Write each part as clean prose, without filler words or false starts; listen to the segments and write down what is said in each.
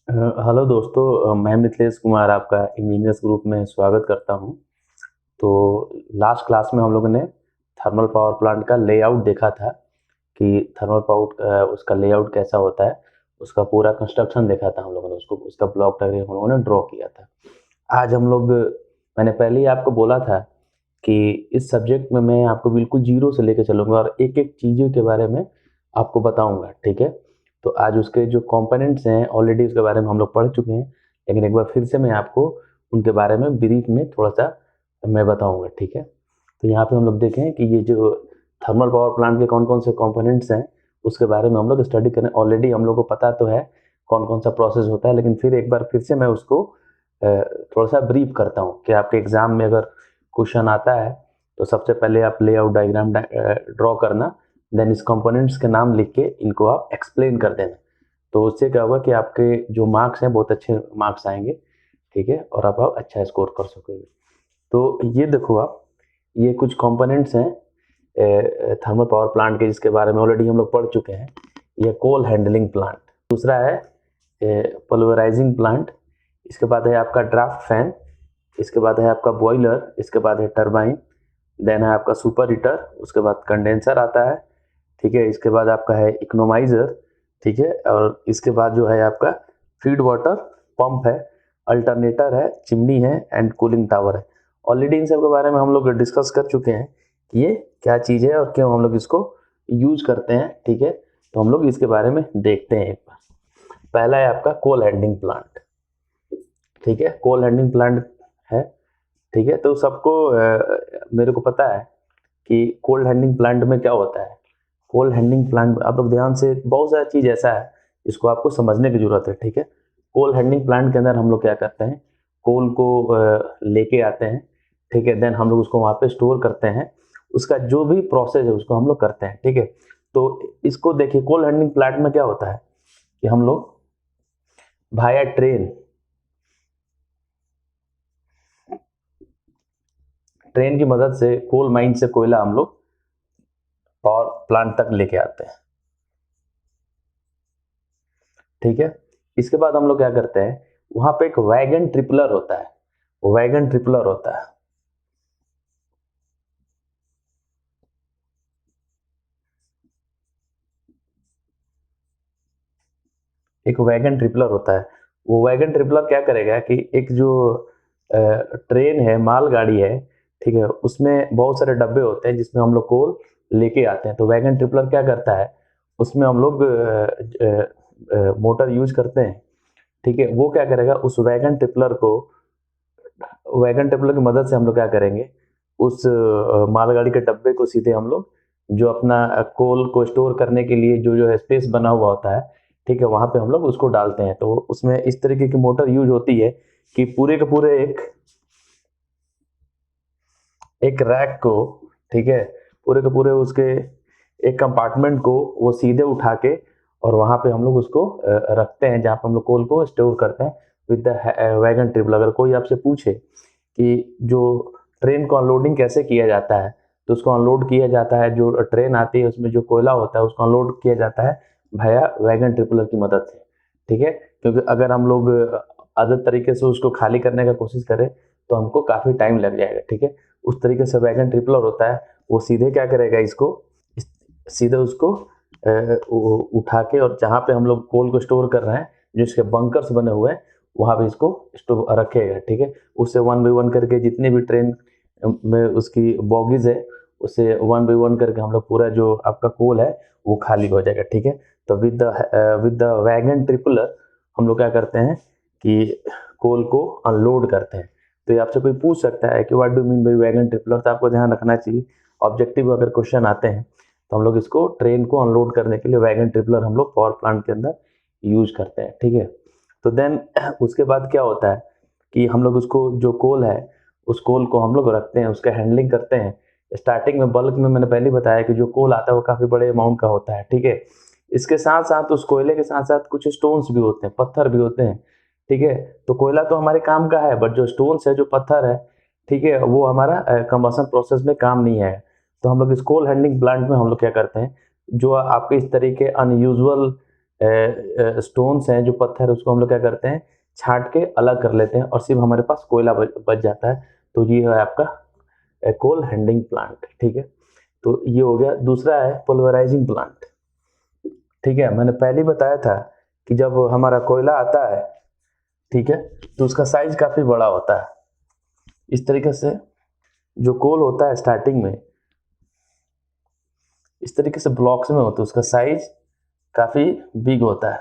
Hello दोस्तों, मैं मिथिलेश कुमार आपका इंजीनियर्स ग्रुप में स्वागत करता हूं। तो लास्ट क्लास में हम लोगों ने थर्मल पावर प्लांट का लेआउट देखा था कि थर्मल पावर उसका लेआउट कैसा होता है। उसका पूरा कंस्ट्रक्शन देखा था हम लोगों ने, उसको उसका ब्लॉक डायग्राम हम लोगों ने ड्रॉ किया था। आज हम लोग मैंने पहले ही आपको बोला था कि इस सब्जेक्ट में मैं आपको बिल्कुल जीरो से लेकर चलूँगा और एक-एक चीज़ों के बारे में आपको बताऊँगा, ठीक है? तो आज उसके जो कंपोनेंट्स हैं ऑलरेडी उसके बारे में हम लोग पढ़ चुके हैं, लेकिन एक बार फिर से मैं आपको उनके बारे में ब्रीफ में थोड़ा-सा मैं बताऊँगा, ठीक है? तो यहाँ पे हम लोग देखें कि ये जो थर्मल पावर प्लांट के कौन-कौन से कंपोनेंट्स हैं, उसके बारे में हम लोग स्टडी करें। ऑलरेडी हम लोग को पता तो है कौन-कौन सा प्रोसेस होता है, लेकिन फिर एक बार फिर से मैं उसको थोड़ा-सा ब्रीफ करता हूँ कि आपके एग्ज़ाम में अगर क्वेश्चन आता है, तो सबसे पहले आप लेआउट डायग्राम ड्रॉ करना, देन इस कंपोनेंट्स के नाम लिख के इनको आप एक्सप्लेन कर देना। तो उससे क्या होगा कि आपके जो मार्क्स हैं बहुत अच्छे मार्क्स आएँगे, ठीक है? और आप अच्छा स्कोर कर सकोगे। तो ये देखो आप, ये कुछ कंपोनेंट्स हैं थर्मल पावर प्लांट के, जिसके बारे में ऑलरेडी हम लोग पढ़ चुके हैं। ये कोल हैंडलिंग प्लांट, दूसरा है पल्वराइजिंग प्लांट, इसके बाद है आपका ड्राफ्ट फैन, इसके बाद है आपका बॉयलर, इसके बाद है टरबाइन, देन है आपका सुपर हीटर, उसके बाद कंडेंसर आता है, ठीक है? इसके बाद आपका है इकोनोमाइजर, ठीक है? और इसके बाद जो है आपका फीड वाटर पंप है, अल्टरनेटर है, चिमनी है एंड कूलिंग टावर है। ऑलरेडी इन सब के बारे में हम लोग डिस्कस कर चुके हैं कि ये क्या चीज़ है और क्यों हम लोग इसको यूज करते हैं, ठीक है? तो हम लोग इसके बारे में देखते हैं एक बार। पहला है आपका कोल हैंडलिंग प्लांट, ठीक है? कोल हैंडलिंग प्लांट है, ठीक है? तो सबको मेरे को पता है कि कोल्ड हैंडलिंग प्लांट में क्या होता है। कोल्ड हैंडलिंग प्लांट आप लोग ध्यान से, बहुत सारा चीज़ ऐसा है इसको आपको समझने की ज़रूरत है, ठीक है? कोल हैंडलिंग प्लांट के अंदर हम लोग क्या करते हैं, कोल को लेके आते हैं, ठीक है? देन हम लोग उसको वहाँ पे स्टोर करते हैं, उसका जो भी प्रोसेस है उसको हम लोग करते हैं, ठीक है? तो इसको देखिए, कोल हैंडलिंग प्लांट में क्या होता है कि हम लोग भाया ट्रेन ट्रेन की मदद से कोल माइन से कोयला हम लोग पावर प्लांट तक लेके आते हैं, ठीक है? इसके बाद हम लोग क्या करते हैं, वहां पे एक वैगन ट्रिपलर होता है, वैगन ट्रिपलर होता है, एक वैगन ट्रिपलर होता है। वो वैगन ट्रिपलर क्या करेगा कि एक जो ट्रेन है, मालगाड़ी है, ठीक है? उसमें बहुत सारे डब्बे होते हैं जिसमें हम लोग कोल लेके आते हैं। तो वैगन ट्रिपलर क्या करता है, उसमें हम लोग मोटर यूज करते हैं, ठीक है? वो क्या करेगा, उस वैगन ट्रिपलर की मदद से हम लोग क्या करेंगे, उस मालगाड़ी के डब्बे को सीधे हम लोग जो अपना कोल को स्टोर करने के लिए जो जो है स्पेस बना हुआ होता है, ठीक है? वहां पे हम लोग उसको डालते हैं। तो उसमें इस तरीके की मोटर यूज होती है कि पूरे के पूरे एक एक रैक को, ठीक है, पूरे के पूरे उसके एक कंपार्टमेंट को वो सीधे उठा के और वहां पे हम लोग उसको रखते हैं, जहाँ पे हम लोग कोल को स्टोर करते हैं विद द वैगन ट्रिपल। अगर कोई आपसे पूछे कि जो ट्रेन को अनलोडिंग कैसे किया जाता है, तो उसको अनलोड किया जाता है, जो ट्रेन आती है उसमें जो कोयला होता है उसको अनलोड किया जाता है भैया वैगन ट्रिपलर की मदद से, ठीक है? क्योंकि अगर हम लोग अदर तरीके से उसको खाली करने का कोशिश करें तो हमको काफ़ी टाइम लग जाएगा, ठीक है? उस तरीके से वैगन ट्रिपलर होता है, वो सीधे क्या करेगा, इसको सीधे उसको उठा के और जहाँ पे हम लोग कोल को स्टोर कर रहे हैं, जो इसके बंकर्स बने हुए हैं, वहाँ पे इसको स्टोर रखेगा, ठीक है? उससे वन बाई वन करके जितने भी ट्रेन में उसकी बॉगीज है, उससे वन बाई वन करके हम लोग पूरा जो आपका कोल है वो खाली हो जाएगा, ठीक है? तो विद द वैगन ट्रिपलर हम लोग क्या करते हैं कि कोल को अनलोड करते हैं। तो ये आपसे कोई पूछ सकता है कि what do mean by wagon tripler, तो आपको ध्यान रखना चाहिए, ऑब्जेक्टिव अगर क्वेश्चन आते हैं तो हम लोग इसको ट्रेन को अनलोड करने के लिए वैगन ट्रिपलर हम लोग पावर प्लांट के अंदर यूज करते हैं, ठीक है? तो देन उसके बाद क्या होता है कि हम लोग उसको जो कोल है, उस कोल को हम लोग रखते हैं, उसका हैंडलिंग करते हैं। स्टार्टिंग में बल्क में मैंने पहले बताया कि जो कोल आता है वो काफ़ी बड़े अमाउंट का होता है, ठीक है? इसके साथ साथ उस कोयले के साथ साथ कुछ स्टोन्स भी होते हैं, पत्थर भी होते हैं, ठीक है? तो कोयला तो हमारे काम का है, बट जो स्टोन्स है, जो पत्थर है, ठीक है, वो हमारा कंबशन प्रोसेस में काम नहीं है। तो हम लोग इस कोल हैंडलिंग प्लांट में हम लोग क्या करते हैं, जो आपके इस तरीके अनयूजुअल स्टोन्स हैं, जो पत्थर, उसको हम लोग क्या करते हैं, छांट के अलग कर लेते हैं और सिर्फ हमारे पास कोयला बच जाता है। तो ये है आपका कोल हैंडलिंग प्लांट। ठीक है, तो ये हो गया। दूसरा है पल्वराइजिंग प्लांट। ठीक है, मैंने पहले ही बताया था कि जब हमारा कोयला आता है, ठीक है, तो उसका साइज काफी बड़ा होता है। इस तरीके से जो कोल होता है स्टार्टिंग में इस तरीके से ब्लॉक्स में होता है, उसका साइज काफी बिग होता है।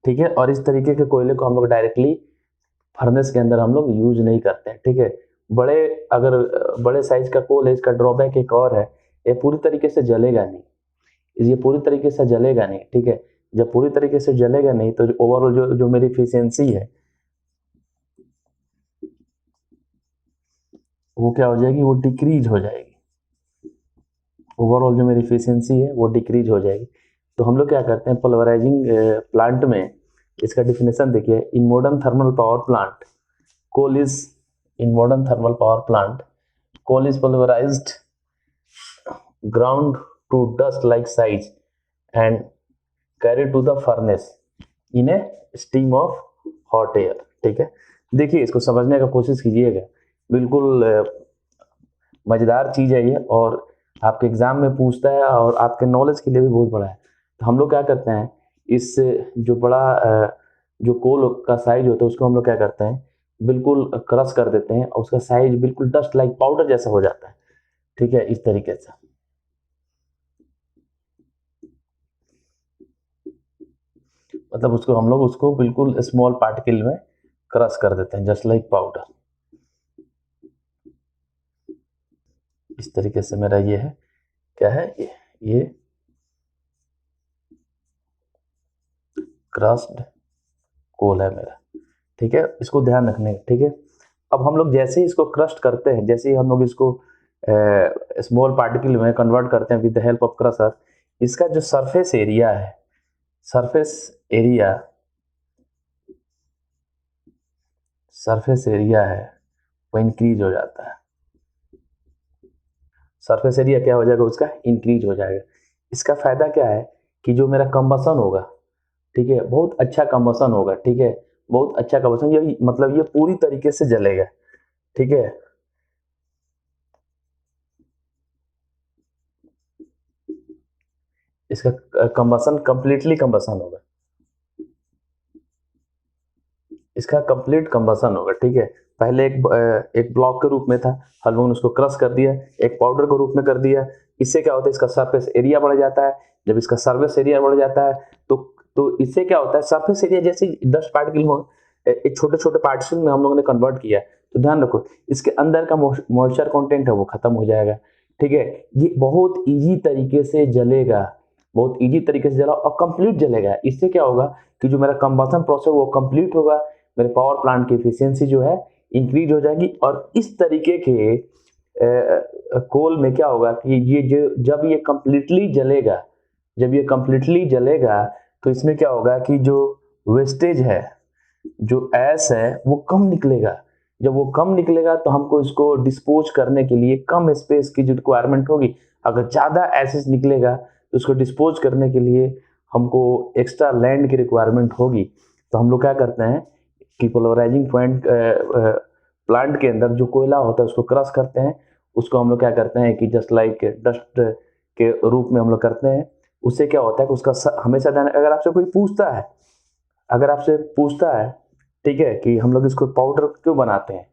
ठीक है, और इस तरीके के कोयले को हम लोग डायरेक्टली फर्नेस के अंदर हम लोग यूज नहीं करते हैं। ठीक है, बड़े अगर बड़े साइज का कोल है, इसका ड्रॉबैक एक और है, ये पूरी तरीके से जलेगा नहीं, ये पूरी तरीके से जलेगा नहीं। ठीक है, जब पूरी तरीके से जलेगा नहीं तो ओवरऑल जो मेरी एफिशिएंसी है वो क्या हो जाएगी, वो डिक्रीज हो जाएगी। ओवरऑल जो मेरी एफिशिएंसी है वो डिक्रीज हो जाएगी। तो हम लोग क्या करते हैं पल्वराइजिंग प्लांट में, इसका डिफिनेशन देखिए, in modern thermal power plant coal is in modern thermal power plant coal is pulverized, ground to dust like size and carried to the furnace in a steam of hot air। ठीक है, देखिए इसको समझने का कोशिश कीजिएगा, बिल्कुल मजेदार चीज है ये, और आपके एग्जाम में पूछता है और आपके नॉलेज के लिए भी बहुत बड़ा है। तो हम लोग क्या करते हैं, इस जो बड़ा जो कोल का साइज होता है उसको हम लोग क्या करते हैं, बिल्कुल क्रश कर देते हैं और उसका साइज बिल्कुल डस्ट लाइक पाउडर जैसा हो जाता है। ठीक है, इस तरीके से मतलब उसको हम लोग उसको बिल्कुल स्मॉल पार्टिकल में क्रश कर देते हैं, जस्ट लाइक पाउडर। इस तरीके से मेरा ये है, क्या है ये क्रस्ड कोल है मेरा। ठीक है, इसको ध्यान रखने। ठीक है, अब हम लोग जैसे ही इसको क्रस्ट करते हैं, जैसे ही हम लोग इसको स्मॉल पार्टिकल में कन्वर्ट करते हैं with the help of crusher, इसका जो सरफेस एरिया है, सरफेस एरिया सरफेस एरिया है वो इंक्रीज हो जाता है। सरफेस एरिया क्या हो जाएगा, उसका इंक्रीज हो जाएगा। इसका फायदा क्या है कि जो मेरा कंबसन होगा, ठीक है, बहुत अच्छा कंबसन होगा। ठीक है, बहुत अच्छा कंबसन, ये मतलब ये पूरी तरीके से जलेगा। ठीक है, इसका कंबसन कंप्लीटली कंबसन होगा, इसका कंप्लीट कंबसन होगा। ठीक है, पहले एक ब्लॉक के रूप में था, हम लोगों ने उसको क्रश कर दिया, एक पाउडर के रूप में कर दिया। इससे क्या होता है, इसका सरफेस एरिया बढ़ जाता है। जब इसका सरफेस एरिया बढ़ जाता है तो इससे क्या होता है, सरफेस एरिया जैसे 10 पार्टिकल हो, एक छोटे छोटे पार्टिकल में हम लोगों ने कन्वर्ट किया, तो ध्यान रखो इसके अंदर का मॉइस्चर कंटेंट है वो खत्म हो जाएगा। ठीक है, ये बहुत इजी तरीके से जलेगा, बहुत इजी तरीके से जला और कंप्लीट जलेगा। इससे क्या होगा कि जो मेरा कंबसन प्रोसेस वो कंप्लीट होगा, मेरे पावर प्लांट की एफिशिएंसी जो है इंक्रीज हो जाएगी। और इस तरीके के कोल में क्या होगा कि ये जब ये कंप्लीटली जलेगा, जब ये कंप्लीटली जलेगा तो इसमें क्या होगा कि जो वेस्टेज है, जो ऐश है वो कम निकलेगा। जब वो कम निकलेगा तो हमको इसको डिस्पोज करने के लिए कम स्पेस की जो रिक्वायरमेंट होगी। अगर ज़्यादा एसिड निकलेगा तो उसको डिस्पोज करने के लिए हमको एक्स्ट्रा लैंड की रिक्वायरमेंट होगी। तो हम लोग क्या करते हैं कि पोलराइजिंग पॉइंट प्लांट के अंदर जो कोयला होता है उसको क्रश करते हैं, उसको हम लोग क्या करते हैं कि जस्ट लाइक डस्ट के रूप में हम लोग करते हैं। उससे क्या होता है कि उसका हमेशा ध्यान, अगर आपसे कोई पूछता है, अगर आपसे पूछता है, ठीक है, कि हम लोग इसको पाउडर क्यों बनाते हैं,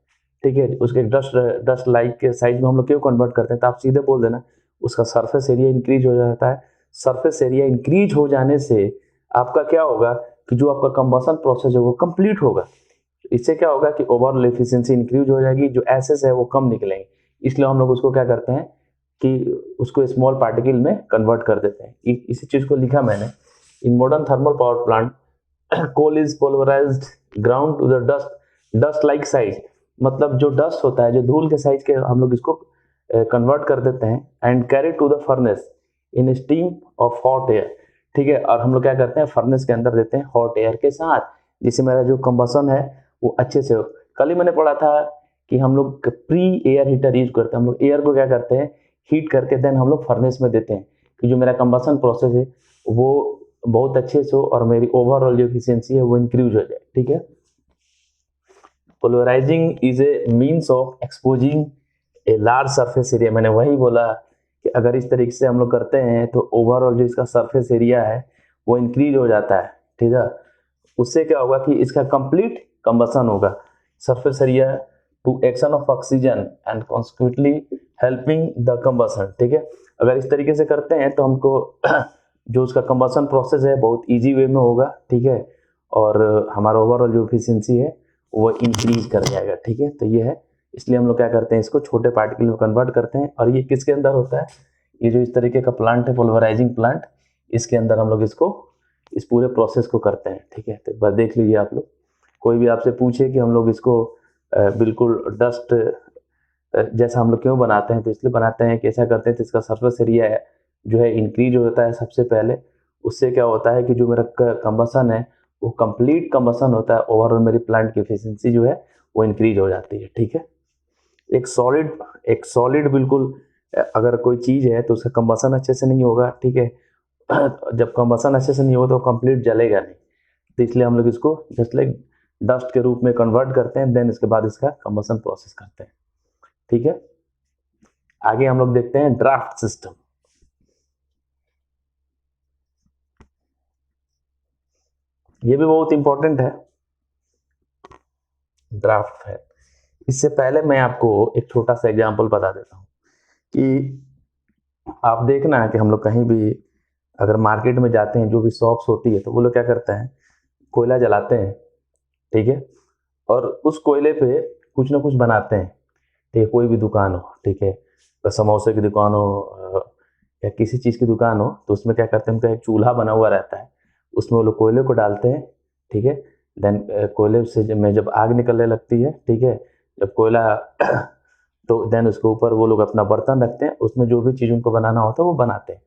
ठीक है, उसके डस्ट लाइक के साइज में हम लोग क्यों कन्वर्ट करते हैं, तो आप सीधे बोल देना उसका सरफेस एरिया इंक्रीज हो जाता है। सरफेस एरिया इंक्रीज हो जाने से आपका क्या होगा कि जो आपका कंबसन प्रोसेस है वो कंप्लीट होगा। इससे क्या होगा कि ओवरऑल एफिशिएंसी इंक्रीज हो जाएगी, जो एसेस है वो कम निकलेंगे। इसलिए हम लोग उसको क्या करते हैं कि उसको स्मॉल पार्टिकल में कन्वर्ट कर देते हैं। इसी चीज को लिखा मैंने, in modern thermal power plant coal is polarised ground to the dust like size, मतलब जो डस्ट होता है, जो धूल के साइज के हम लोग इसको कन्वर्ट कर देते हैं and carry to the furnace instead of hot air. ठीक है, और हम लोग क्या करते हैं फर्नेस के अंदर देते हैं हॉट एयर के साथ, जिससे मेरा जो कंबसन है वो अच्छे से हो। कल ही मैंने पढ़ा था कि हम लोग प्री एयर हीटर यूज करते हैं, हम लोग एयर को क्या करते हैं हीट करके देन हम लोग फर्नेस में देते हैं कि जो मेरा कंबसन प्रोसेस है वो बहुत अच्छे से हो और मेरी ओवरऑल जो एफिशिएंसी है वो इंक्रीज हो जाए। ठीक है, polarising is a means of exposing a large surface area. मैंने वही बोला कि अगर इस तरीके से हम लोग करते हैं तो ओवरऑल जो इसका सरफेस एरिया है वो इंक्रीज हो जाता है। ठीक है, उससे क्या होगा कि इसका कंप्लीट कंबसन होगा, surface area to action of oxygen and consequently helping the combustion. ठीक है, अगर इस तरीके से करते हैं तो हमको जो उसका कंबसन प्रोसेस है बहुत इजी वे में होगा। ठीक है, और हमारा ओवरऑल जो एफिशिएंसी है वो इंक्रीज कर जाएगा। ठीक है, तो ये है, इसलिए हम लोग क्या करते हैं, इसको छोटे पार्टिकल में कन्वर्ट करते हैं। और ये किसके अंदर होता है, ये जो इस तरीके का प्लांट है पोलराइजिंग प्लांट, इसके अंदर हम लोग इसको इस पूरे प्रोसेस को करते हैं। ठीक है, तो एक बार देख लीजिए आप लोग, कोई भी आपसे पूछे कि हम लोग इसको बिल्कुल डस्ट जैसा हम लोग क्यों बनाते हैं, तो इसलिए बनाते हैं कि ऐसा करते हैं तो इसका सरफेस एरिया है जो है इंक्रीज हो जाता है सबसे पहले। उससे क्या होता है कि जो मेरा कंबसन है वो कंप्लीट कंबसन होता है, ओवरऑल मेरी प्लांट की एफिशिएंसी जो है वो इंक्रीज हो जाती है। ठीक है, एक सॉलिड बिल्कुल अगर कोई चीज़ है तो उसका कंबसन अच्छे से नहीं होगा। ठीक है, जब कंबसन अच्छे से नहीं होगा तो कंप्लीट जलेगा नहीं, तो इसलिए हम लोग इसको जस्ट लाइक डस्ट के रूप में कन्वर्ट करते हैं, देन इसके बाद इसका कंबसन प्रोसेस करते हैं। ठीक है, आगे हम लोग देखते हैं ड्राफ्ट सिस्टम। ये भी बहुत इंपॉर्टेंट है, ड्राफ्ट है। इससे पहले मैं आपको एक छोटा सा एग्जांपल बता देता हूँ कि आप देखना है कि हम लोग कहीं भी अगर मार्केट में जाते हैं, जो भी शॉप्स होती है, तो वो लोग क्या करते हैं, कोयला जलाते हैं। ठीक है, और उस कोयले पे कुछ ना कुछ बनाते हैं। ठीक है, कोई भी दुकान हो, ठीक है, तो समोसे की दुकान हो या किसी चीज़ की दुकान हो, तो उसमें क्या करते हैं, उनका एक चूल्हा बना हुआ रहता है, उसमें वो लोग कोयले को डालते हैं। ठीक है, देन कोयले से जब आग निकलने लगती है, ठीक है, जब कोयला तो देन उसके ऊपर वो लोग अपना बर्तन रखते हैं, उसमें जो भी चीज़ उनको बनाना होता है वो बनाते हैं।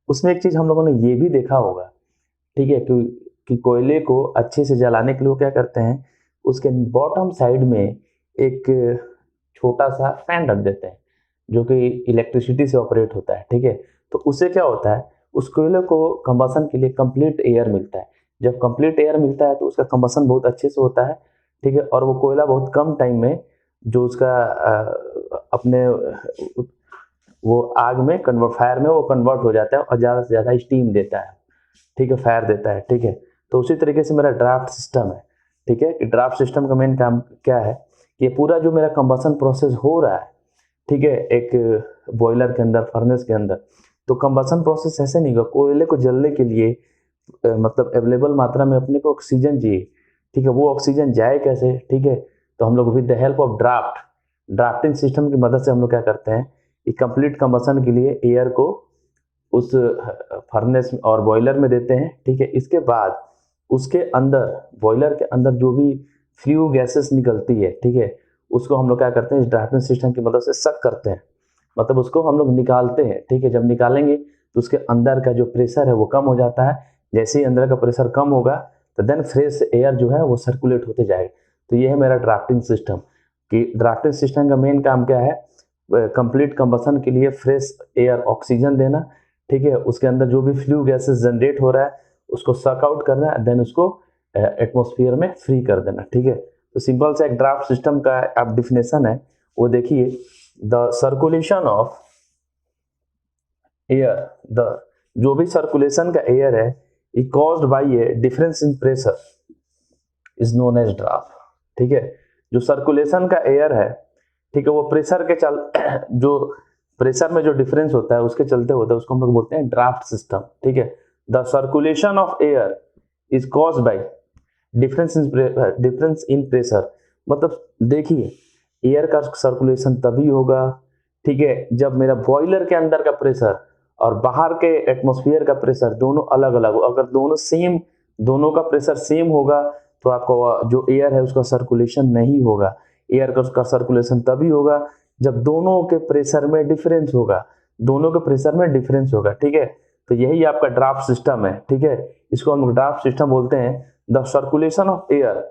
उसमें एक चीज़ हम लोगों ने ये भी देखा होगा, ठीक है, कि कोयले को अच्छे से जलाने के लिए वो क्या करते हैं, उसके बॉटम साइड में एक छोटा सा फैन रख देते हैं जो कि इलेक्ट्रिसिटी से ऑपरेट होता है। ठीक है, तो उससे क्या होता है, उस कोयले को कंबसन के लिए कंप्लीट एयर मिलता है। जब कंप्लीट एयर मिलता है तो उसका कंबसन बहुत अच्छे से होता है। ठीक है, और वो कोयला बहुत कम टाइम में जो उसका अपने वो आग में कन्वर्ट, फायर में वो कन्वर्ट हो जाता है और ज़्यादा से ज़्यादा स्टीम देता है। ठीक है, फायर देता है। ठीक है, तो उसी तरीके से मेरा ड्राफ्ट सिस्टम है। ठीक है, कि ड्राफ्ट सिस्टम का मेन काम क्या है, ये पूरा जो मेरा कंबसन प्रोसेस हो रहा है, ठीक है, एक बॉयलर के अंदर, फर्नेस के अंदर, तो कंबसन प्रोसेस ऐसे नहीं होगा। कोयले को जलने के लिए मतलब अवेलेबल मात्रा में अपने को ऑक्सीजन चाहिए। ठीक है, वो ऑक्सीजन जाए कैसे, ठीक है, तो हम लोग with the help of drafting system की मदद से हम लोग क्या करते हैं कि कंप्लीट कंबसन के लिए एयर को उस फर्नेस और बॉयलर में देते हैं। ठीक है, इसके बाद उसके अंदर, बॉयलर के अंदर जो भी फ्लू गैसेस निकलती है, ठीक है, उसको हम लोग क्या करते हैं, इस ड्राफ्टिंग सिस्टम की मदद से सक करते हैं, मतलब उसको हम लोग निकालते हैं। ठीक है, जब निकालेंगे तो उसके अंदर का जो प्रेशर है वो कम हो जाता है। जैसे ही अंदर का प्रेशर कम होगा तो देन फ्रेश एयर जो है वो सर्कुलेट होते जाएगा। तो ये है मेरा ड्राफ्टिंग सिस्टम। कि ड्राफ्टिंग सिस्टम का मेन काम क्या है, कंप्लीट कंबसन के लिए फ्रेश एयर, ऑक्सीजन देना। ठीक है, उसके अंदर जो भी फ्लू गैसेस जनरेट हो रहा है उसको सक आउट करना, देन उसको एटमॉस्फेयर में फ्री कर देना। ठीक है, तो सिंपल सा एक ड्राफ्ट सिस्टम का आप डिफिनेशन है वो देखिए, the circulation of air, the जो भी सर्कुलेशन का एयर है is caused by a difference in pressure is known as draft. ठीक है, जो सर्कुलेशन का एयर है, ठीक है, वो प्रेशर के जो प्रेशर में जो डिफरेंस होता है उसके चलते होता है, उसको हम लोग बोलते हैं ड्राफ्ट सिस्टम। ठीक है, the circulation of air is caused by difference in pressure. मतलब देखिए, एयर का सर्कुलेशन तभी होगा, ठीक है, जब मेरा बॉयलर के अंदर का प्रेशर और बाहर के एटमॉस्फेयर का प्रेशर दोनों अलग अलग हो। अगर दोनों का प्रेशर सेम होगा तो आपका जो एयर है उसका सर्कुलेशन नहीं होगा। एयर का उसका सर्कुलेशन तभी होगा जब दोनों के प्रेशर में डिफरेंस होगा, ठीक है, तो यही आपका ड्राफ्ट सिस्टम है। ठीक है, इसको हम ड्राफ्ट सिस्टम बोलते हैं। The circulation of air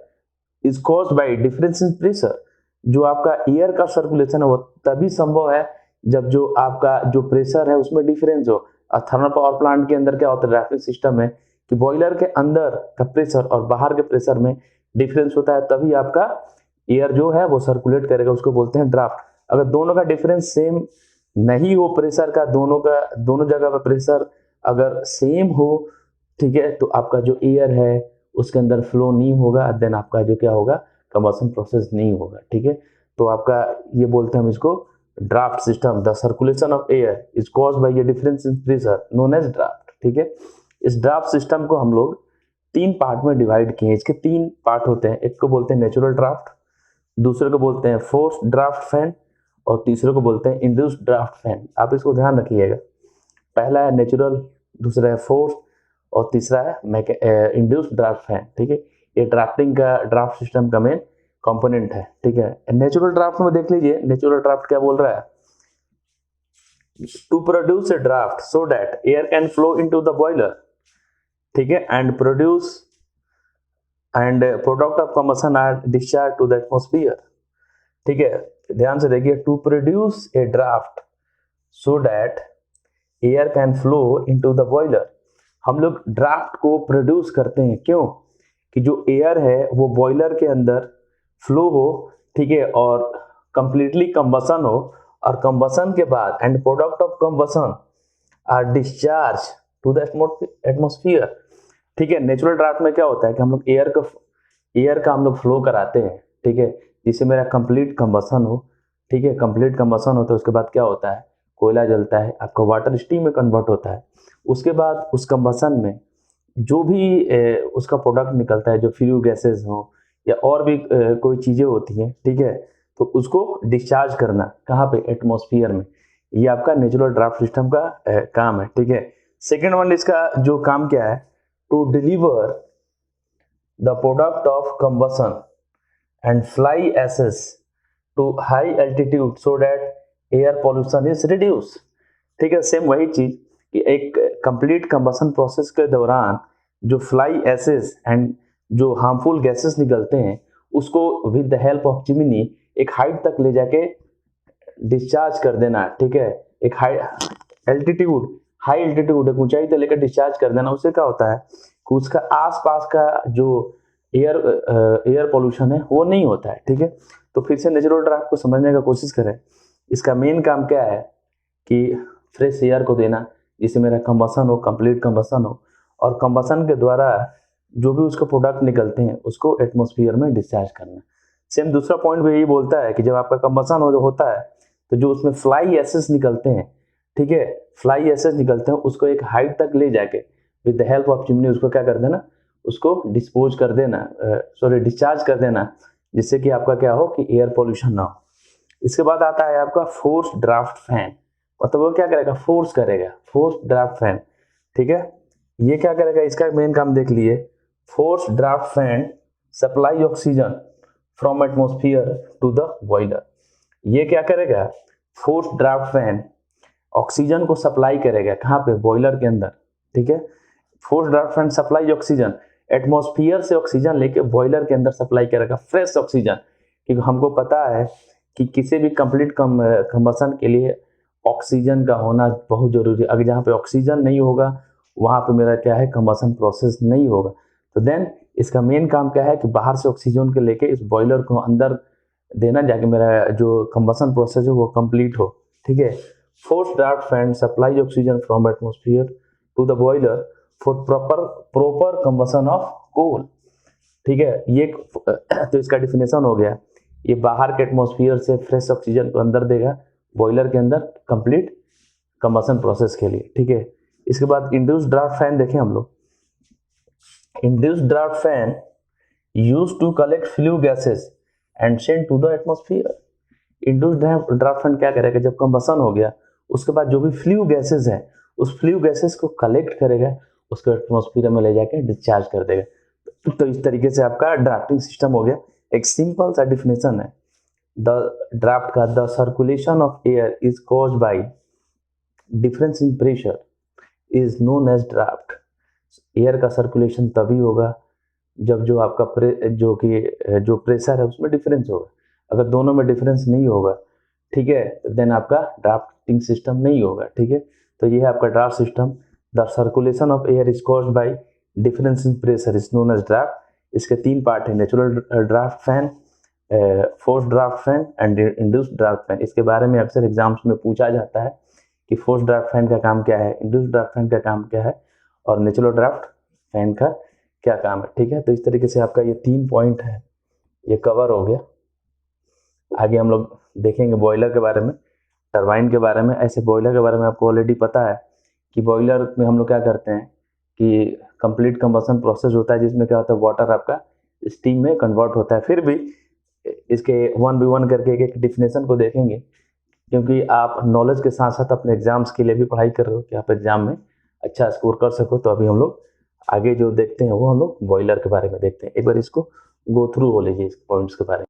is caused by difference in pressure. जो आपका एयर का सर्कुलेशन है वो तभी संभव है जब जो आपका जो प्रेशर है उसमें डिफरेंस हो। और थर्मल पावर प्लांट के अंदर क्या होता है, ड्राफ्टिंग सिस्टम है कि बॉयलर के अंदर का प्रेशर और बाहर के प्रेशर में डिफरेंस होता है, तभी आपका एयर जो है वो सर्कुलेट करेगा, उसको बोलते हैं ड्राफ्ट। अगर दोनों का डिफरेंस सेम नहीं हो, प्रेशर का दोनों जगह पर प्रेशर अगर सेम हो, ठीक है, तो आपका जो एयर है उसके अंदर फ्लो नहीं होगा, देन आपका जो क्या होगा, कंबशन प्रोसेस नहीं होगा, ठीक है। तो आपका ये बोलते हैं हम इसको draft system. The circulation of air is caused by a difference in pressure known as draft, ठीक है। इस ड्राफ्ट सिस्टम को हम लोग 3 पार्ट में डिवाइड किए हैं। इसके 3 पार्ट होते हैं, एक को बोलते हैं नेचुरल ड्राफ्ट, दूसरे को बोलते हैं फोर्स ड्राफ्ट फैन, और तीसरे को बोलते हैं इंड्यूस्ड ड्राफ्ट फैन। आप इसको ध्यान रखिएगा, पहला है नेचुरल, दूसरा है फोर्स, और तीसरा है इंड्यूस्ड ड्राफ्ट फैन, ठीक है। ये ड्राफ्टिंग का ड्राफ्ट सिस्टम का मेन कंपोनेंट है, ठीक है। नेचुरल ड्राफ्ट में देख लीजिए, नेचुरल ड्राफ्ट क्या बोल रहा है, to produce a draft so that air can flow into the boiler, ठीक है, and product of combustion are discharge to the atmosphere, ठीक है। ध्यान से देखिए, to produce a draft so that air can flow into the boiler. हम लोग draft को प्रोड्यूस करते हैं, क्यों, कि जो एयर है वो बॉयलर के अंदर फ्लो हो, ठीक है, और कंप्लीटली कंबशन हो, और कंबशन के बाद and product of combustion are discharge to the atmosphere, ठीक है। नेचुरल ड्राफ्ट में क्या होता है कि हम लोग एयर का हम लोग फ्लो कराते हैं, ठीक है, जिससे मेरा कंप्लीट कंबशन हो, ठीक है। कंप्लीट कंबशन होता है, उसके बाद क्या होता है, कोयला जलता है, आपका वाटर स्टीम में कन्वर्ट होता है। उसके बाद उस कंबशन में जो भी उसका प्रोडक्ट निकलता है, जो फ्लू गैसेस हो या और भी कोई चीज़ें होती हैं, ठीक है, तो उसको डिस्चार्ज करना कहाँ पे, एटमॉस्फेयर में। ये आपका नेचुरल ड्राफ्ट सिस्टम का काम है, ठीक है। सेकेंड वन, इसका जो काम क्या है, to deliver the product of combustion and fly ashes to high altitude so that air pollution is reduce, ठीक है। सेम वही चीज कि एक कंप्लीट कंबशन प्रोसेस के दौरान जो फ्लाई एसेस एंड जो हार्मफुल गैसेस निकलते हैं, उसको with the help of chimney एक हाइट तक ले जाके डिस्चार्ज कर देना, ठीक है। एक हाई एल्टीट्यूड एक ऊंचाई तक लेकर डिस्चार्ज कर देना। उससे क्या होता है कि उसका आसपास का जो एयर पोल्यूशन है वो नहीं होता है, ठीक है। तो फिर से नेचुरल ड्राफ्ट को समझने का कोशिश करें। इसका मेन काम क्या है कि फ्रेश एयर को देना, जिससे मेरा कंबशन हो, कंप्लीट कंबशन हो, और कंबशन के द्वारा जो भी उसके प्रोडक्ट निकलते हैं उसको एटमॉस्फेयर में डिस्चार्ज करना। सेम दूसरा पॉइंट भी यही बोलता है कि जब आपका कंबशन होता है तो जो उसमें फ्लाई एसेस निकलते हैं, ठीक है, फ्लाई एसेस निकलते हैं, उसको एक हाइट तक ले जाके with the help of chimney उसको क्या कर देना, उसको डिस्चार्ज कर देना, जिससे कि आपका क्या हो कि एयर पोल्यूशन ना हो। इसके बाद आता है आपका फोर्स ड्राफ्ट फैन, मतलब वो क्या करेगा, फोर्स करेगा, फोर्स ड्राफ्ट फैन, ठीक है। ये क्या करेगा, इसका मेन काम देख लिए, force draft fan supply oxygen from atmosphere to the boiler. ये क्या करेगा, फोर्स ड्राफ्ट फैन ऑक्सीजन को सप्लाई करेगा, कहाँ पे, बॉयलर के अंदर, ठीक है। Force draft fan supply oxygen, atmosphere से ऑक्सीजन लेके बॉयलर के अंदर सप्लाई करेगा, फ्रेश ऑक्सीजन, क्योंकि हमको पता है कि किसी भी कंप्लीट कंबशन के लिए ऑक्सीजन का होना बहुत जरूरी है। अगर जहाँ पे ऑक्सीजन नहीं होगा वहाँ पे मेरा क्या है, कंबशन प्रोसेस नहीं होगा। तो देन इसका मेन काम क्या है कि बाहर से ऑक्सीजन के लेके इस बॉयलर को अंदर देना, जाके मेरा जो कंबशन प्रोसेस है वो कंप्लीट हो, ठीक है। Force draft fan supply oxygen from atmosphere to the boiler for proper combustion of coal, ठीक है। ये तो इसका डिफिनेशन हो गया, ये बाहर के एटमॉस्फेयर से फ्रेश ऑक्सीजन को अंदर देगा बॉयलर के अंदर कंप्लीट कंबशन प्रोसेस के लिए, ठीक है। इसके बाद इंड्यूस्ड ड्राफ्ट फैन देखें हम लोग। Induced draft fan used to collect flue gases and send to the atmosphere. Induced draft fan क्या करेगा, जब कंबशन हो गया उसके बाद जो भी फ्लू गैसेस है उस फ्लू गैसेस को कलेक्ट करेगा, उसको एटमॉस्फेयर में ले जाके डिस्चार्ज कर देगा। तो इस तरीके से आपका ड्राफ्टिंग सिस्टम हो गया। एक सिंपल सा डिफिनेशन है द ड्राफ्ट का, the circulation of air is caused by difference in pressure is known as draft. Air का सर्कुलेशन तभी होगा जब जो आपका जो प्रेशर है उसमें डिफरेंस होगा। अगर दोनों में डिफरेंस नहीं होगा, ठीक है, देन आपका ड्राफ्टिंग सिस्टम नहीं होगा, ठीक है। तो ये है आपका draft system. The circulation of air is caused by difference in pressure is known as draft. इसके 3 पार्ट है, natural draft fan, force draft fan and induced draft fan. इसके बारे में अक्सर एग्जाम्स में पूछा जाता है कि फोर्स ड्राफ्ट फैन का काम क्या है, इंड्यूस्ड ड्राफ्ट फैन का काम क्या है और नेचुरल ड्राफ्ट फैन का क्या काम है। ठीक है, तो इस तरीके से आपका ये 3 पॉइंट है, ये कवर हो गया। आगे हम लोग देखेंगे बॉयलर के बारे में, टरबाइन के बारे में। ऐसे बॉयलर के बारे में आपको ऑलरेडी पता है कि बॉयलर में हम लोग क्या करते हैं कि कंप्लीट कंबशन प्रोसेस होता है, जिसमें क्या होता है वाटर आपका स्टीम में कन्वर्ट होता है। फिर भी इसके 1v1 करके एक डिफिनेशन को देखेंगे, क्योंकि आप नॉलेज के साथ साथ अपने एग्जाम्स के लिए भी पढ़ाई कर रहे हो कि आप एग्जाम में अच्छा स्कोर कर सको। तो अभी हम लोग आगे जो देखते हैं वो हम लोग बॉयलर के बारे में देखते हैं। एक बार इसको गो थ्रू हो लीजिए इस पॉइंट्स के बारे में।